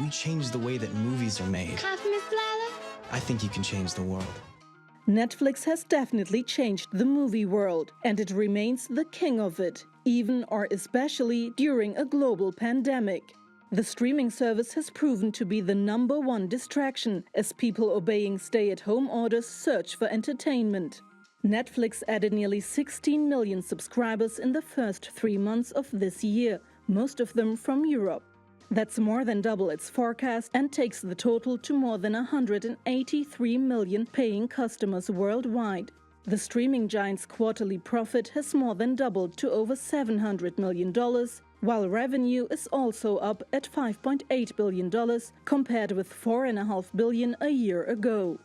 you change the way that movies are made, I think you can change the world. Netflix has definitely changed the movie world, and it remains the king of it, even or especially during a global pandemic. The streaming service has proven to be the #1 distraction as people obeying stay-at-home orders search for entertainment. Netflix added nearly 16 million subscribers in the first 3 months of this year, most of them from Europe. That's more than double its forecast and takes the total to more than 183 million paying customers worldwide. The streaming giant's quarterly profit has more than doubled to over $700 million, while revenue is also up at $5.8 billion compared with $4.5 billion a year ago.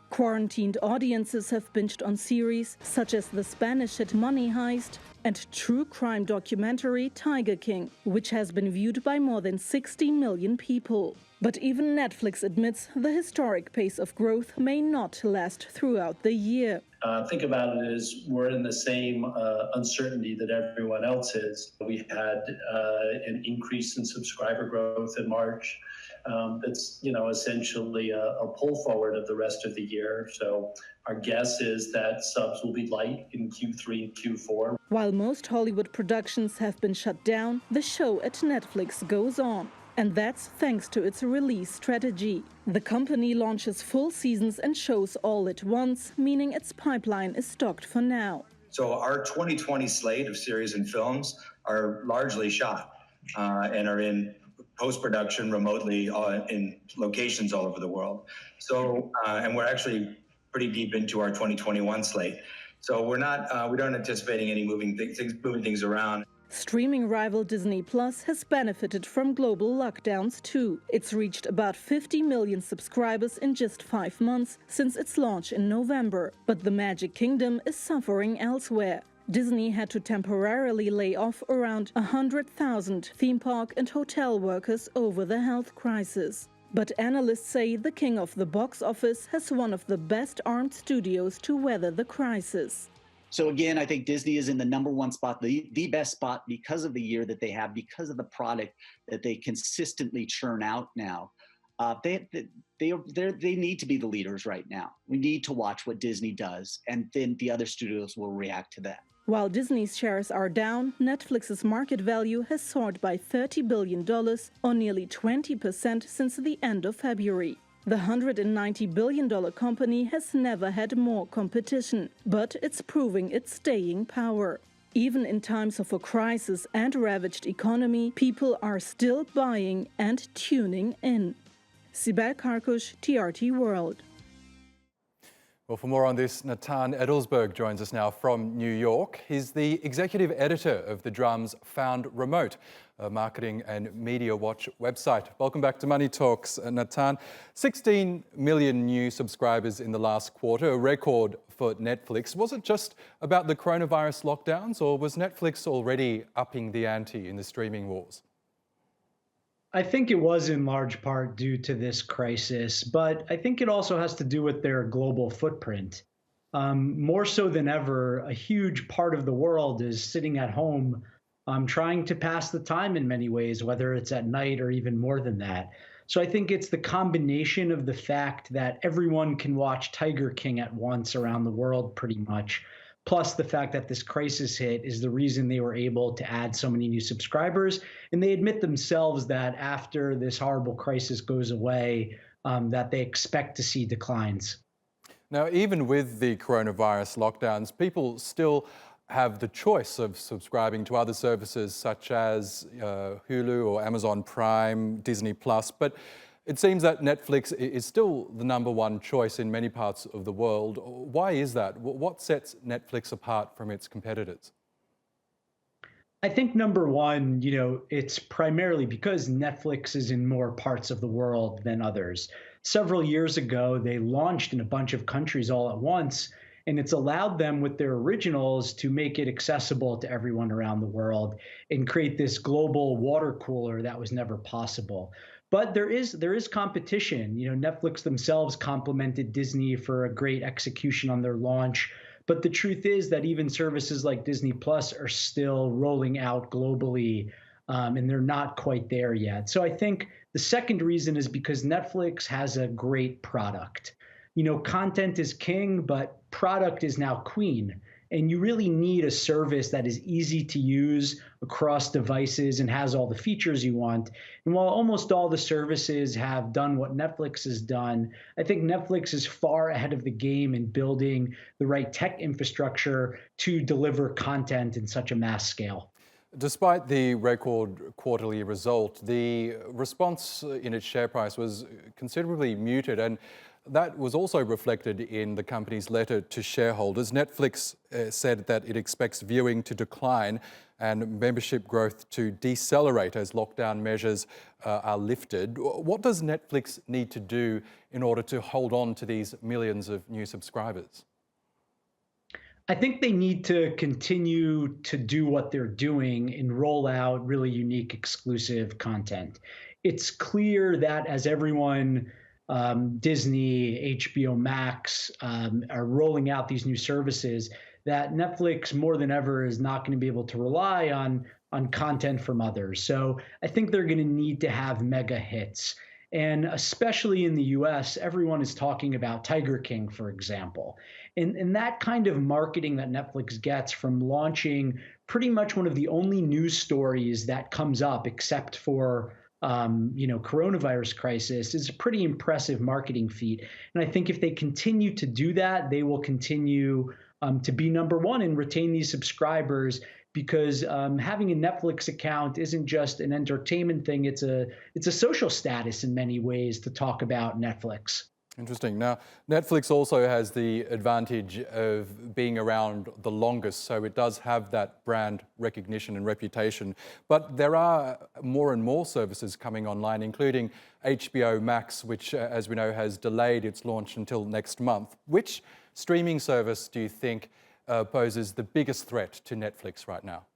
Quarantined audiences have binged on series such as the Spanish hit Money Heist and true crime documentary Tiger King, which has been viewed by more than 60 million people. But even Netflix admits the historic pace of growth may not last throughout the year. Think about it as we're in the same uncertainty that everyone else is. We had an increase in subscriber growth in March. It's essentially a pull forward of the rest of the year. So our guess is that subs will be light in Q3 and Q4. While most Hollywood productions have been shut down, the show at Netflix goes on. And that's thanks to its release strategy. The company launches full seasons and shows all at once, meaning its pipeline is stocked for now. So our 2020 slate of series and films are largely shot and are in post-production remotely in locations all over the world. So, and we're actually pretty deep into our 2021 slate. So we aren't anticipating any moving things around. Streaming rival Disney Plus has benefited from global lockdowns too. It's reached about 50 million subscribers in just 5 months since its launch in November. But the Magic Kingdom is suffering elsewhere. Disney had to temporarily lay off around 100,000 theme park and hotel workers over the health crisis. But analysts say the king of the box office has one of the best armed studios to weather the crisis. So again, I think Disney is in the #1 spot, the best spot because of the year that they have, because of the product that they consistently churn out now. They need to be the leaders right now. We need to watch what Disney does, and then the other studios will react to that. While Disney's shares are down, Netflix's market value has soared by $30 billion, or nearly 20% since the end of February. The $190 billion company has never had more competition, but it's proving its staying power. Even in times of a crisis and ravaged economy, people are still buying and tuning in. Sibel Karkush, TRT World. Well, for more on this, Natan Edelsberg joins us now from New York. He's the executive editor of the Drum's Found Remote, a marketing and media watch website. Welcome back to Money Talks, Natan. 16 million new subscribers in the last quarter, a record for Netflix. Was it just about the coronavirus lockdowns, or was Netflix already upping the ante in the streaming wars? I think it was in large part due to this crisis, but I think it also has to do with their global footprint. More so than ever, a huge part of the world is sitting at home trying to pass the time in many ways, whether it's at night or even more than that. So I think it's the combination of the fact that everyone can watch Tiger King at once around the world pretty much, plus the fact that this crisis hit is the reason they were able to add so many new subscribers. And they admit themselves that after this horrible crisis goes away, that they expect to see declines. Now, even with the coronavirus lockdowns, people still have the choice of subscribing to other services such as Hulu or Amazon Prime, Disney Plus, but it seems that Netflix is still the #1 choice in many parts of the world. Why is that? What sets Netflix apart from its competitors? I think #1, it's primarily because Netflix is in more parts of the world than others. Several years ago, they launched in a bunch of countries all at once, and it's allowed them with their originals to make it accessible to everyone around the world and create this global water cooler that was never possible. But there is competition. Netflix themselves complimented Disney for a great execution on their launch. But the truth is that even services like Disney Plus are still rolling out globally and they're not quite there yet. So I think the second reason is because Netflix has a great product. Content is king, but product is now queen. And you really need a service that is easy to use across devices and has all the features you want. And while almost all the services have done what Netflix has done, I think Netflix is far ahead of the game in building the right tech infrastructure to deliver content in such a mass scale. Despite the record quarterly result, the response in its share price was considerably muted, and that was also reflected in the company's letter to shareholders. Netflix said that it expects viewing to decline and membership growth to decelerate as lockdown measures are lifted. What does Netflix need to do in order to hold on to these millions of new subscribers? I think they need to continue to do what they're doing and roll out really unique exclusive content. It's clear that as everyone, Disney, HBO Max, are rolling out these new services, that Netflix more than ever is not going to be able to rely on content from others. So I think they're going to need to have mega hits. And especially in the US, everyone is talking about Tiger King, for example. And that kind of marketing that Netflix gets from launching pretty much one of the only news stories that comes up, except for coronavirus crisis, is a pretty impressive marketing feat. And I think if they continue to do that, they will continue to be number one and retain these subscribers, because having a Netflix account isn't just an entertainment thing. It's a social status in many ways to talk about Netflix. Interesting. Now, Netflix also has the advantage of being around the longest, so it does have that brand recognition and reputation. But there are more and more services coming online, including HBO Max, which, as we know, has delayed its launch until next month. Which streaming service do you think poses the biggest threat to Netflix right now?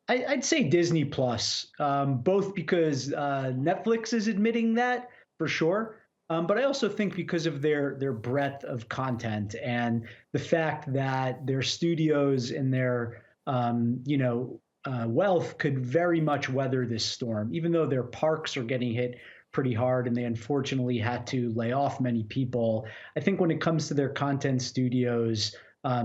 I'd say Disney Plus, both because Netflix is admitting that for sure. But I also think because of their breadth of content and the fact that their studios and their wealth could very much weather this storm, even though their parks are getting hit pretty hard and they unfortunately had to lay off many people. I think when it comes to their content studios,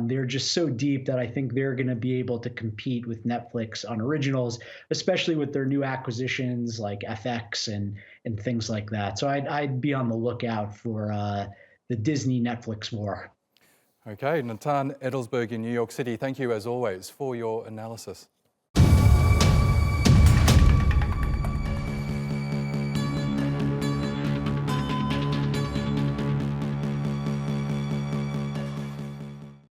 they're just so deep that I think they're going to be able to compete with Netflix on originals, especially with their new acquisitions like FX and things like that. So I'd be on the lookout for the Disney Netflix war. Okay, Natan Edelsberg in New York City, thank you as always for your analysis.